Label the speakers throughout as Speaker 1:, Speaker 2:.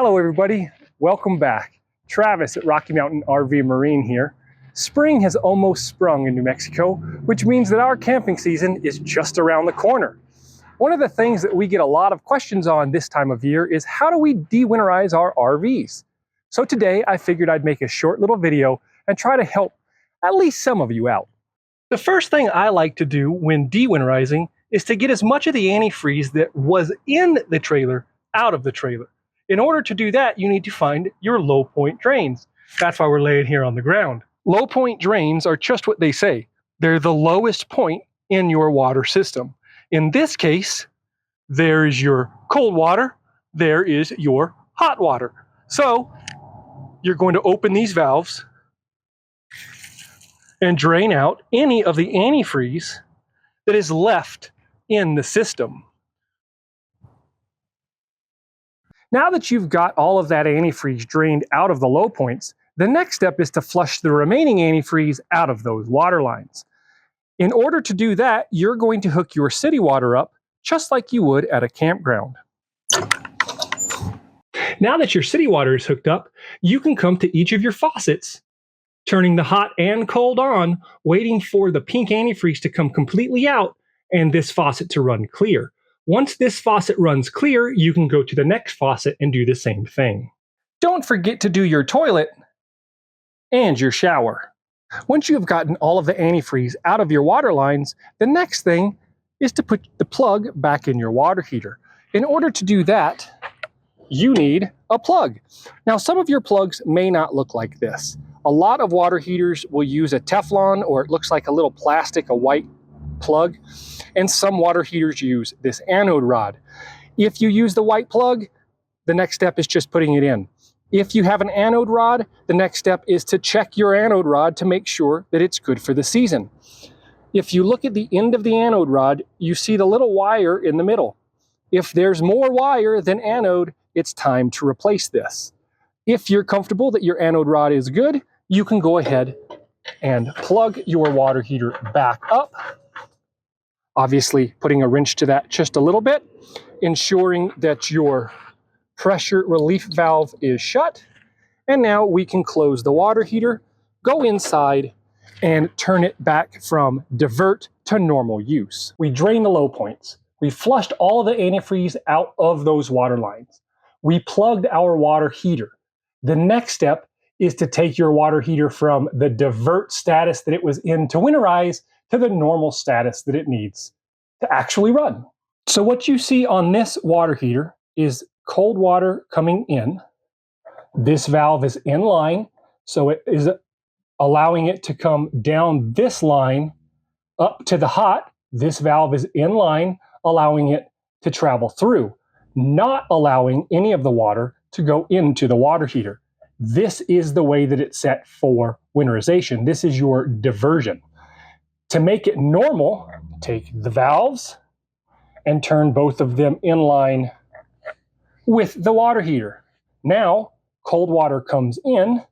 Speaker 1: Hello everybody, welcome back. Travis at Rocky Mountain RV Marine here. Spring has almost sprung in New Mexico, which means that our camping season is just around the corner. One of the things that we get a lot of questions on this time of year is how do we de-winterize our RVs? So today I figured I'd make a short little video and try to help at least some of you out. The first thing I like to do when de-winterizing is to get as much of the antifreeze that was in the trailer out of the trailer. In order to do that, you need to find your low point drains. That's why we're laying here on the ground. Low point drains are just what they say. They're the lowest point in your water system. In this case, there is your cold water, there is your hot water. So you're going to open these valves and drain out any of the antifreeze that is left in the system. Now that you've got all of that antifreeze drained out of the low points, the next step is to flush the remaining antifreeze out of those water lines. In order to do that, you're going to hook your city water up just like you would at a campground. Now that your city water is hooked up, you can come to each of your faucets, turning the hot and cold on, waiting for the pink antifreeze to come completely out and this faucet to run clear. Once this faucet runs clear, you can go to the next faucet and do the same thing. Don't forget to do your toilet and your shower. Once you have gotten all of the antifreeze out of your water lines, the next thing is to put the plug back in your water heater. In order to do that, you need a plug. Now, some of your plugs may not look like this. A lot of water heaters will use a Teflon, or it looks like a little plastic, a white plug, and some water heaters use this anode rod. If you use the white plug, the next step is just putting it in. If you have an anode rod, the next step is to check your anode rod to make sure that it's good for the season. If you look at the end of the anode rod, you see the little wire in the middle. If there's more wire than anode, it's time to replace this. If you're comfortable that your anode rod is good, you can go ahead and plug your water heater back up. Obviously, putting a wrench to that just a little bit, ensuring that your pressure relief valve is shut. And now we can close the water heater, go inside, and turn it back from divert to normal use. We drain the low points. We flushed all the antifreeze out of those water lines. We plugged our water heater. The next step is to take your water heater from the divert status that it was in to winterize to the normal status that it needs to actually run. So what you see on this water heater is cold water coming in. This valve is in line, so it is allowing it to come down this line up to the hot. This valve is in line, allowing it to travel through, not allowing any of the water to go into the water heater. This is the way that it's set for winterization. This is your diversion. To make it normal, take the valves and turn both of them in line with the water heater. Now, cold water comes in,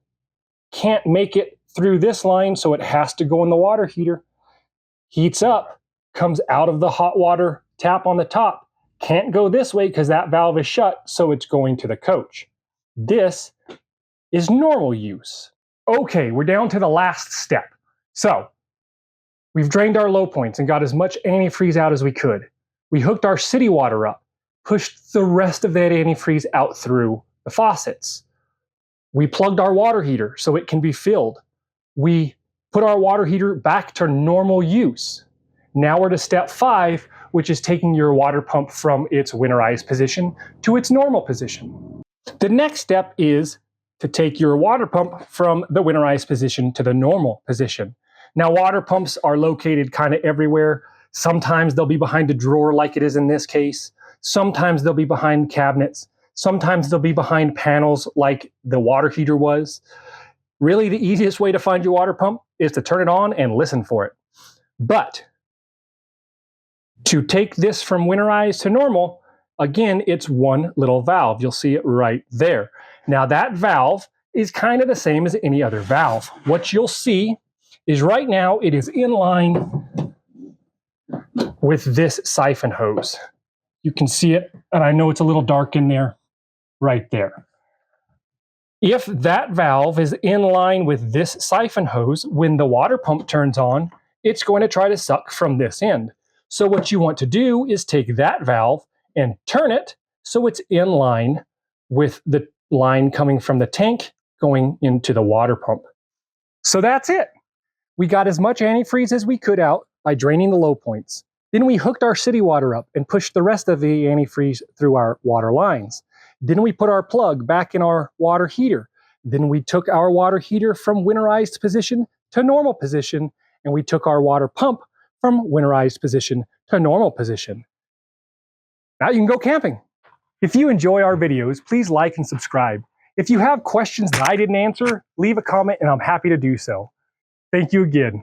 Speaker 1: can't make it through this line, so it has to go in the water heater. Heats up, comes out of the hot water tap on the top. Can't go this way because that valve is shut, so it's going to the coach. This is normal use. Okay, we're down to the last step. So, we've drained our low points and got as much antifreeze out as we could. We hooked our city water up, pushed the rest of that antifreeze out through the faucets. We plugged our water heater so it can be filled. We put our water heater back to normal use. Now we're to step 5, which is taking your water pump from its winterized position to its normal position. The next step is to take your water pump from the winterized position to the normal position. Now, water pumps are located kind of everywhere. Sometimes they'll be behind a drawer like it is in this case. Sometimes they'll be behind cabinets. Sometimes they'll be behind panels like the water heater was. Really, the easiest way to find your water pump is to turn it on and listen for it. But to take this from winterized to normal, again, it's one little valve. You'll see it right there. Now, that valve is kind of the same as any other valve. What you'll see is right now it is in line with this siphon hose. You can see it, and I know it's a little dark in there, right there. If that valve is in line with this siphon hose, when the water pump turns on, it's going to try to suck from this end. So what you want to do is take that valve and turn it so it's in line with the line coming from the tank going into the water pump. So that's it. We got as much antifreeze as we could out by draining the low points. Then we hooked our city water up and pushed the rest of the antifreeze through our water lines. Then we put our plug back in our water heater. Then we took our water heater from winterized position to normal position, and we took our water pump from winterized position to normal position. Now you can go camping. If you enjoy our videos, please like and subscribe. If you have questions that I didn't answer, leave a comment and I'm happy to do so. Thank you again.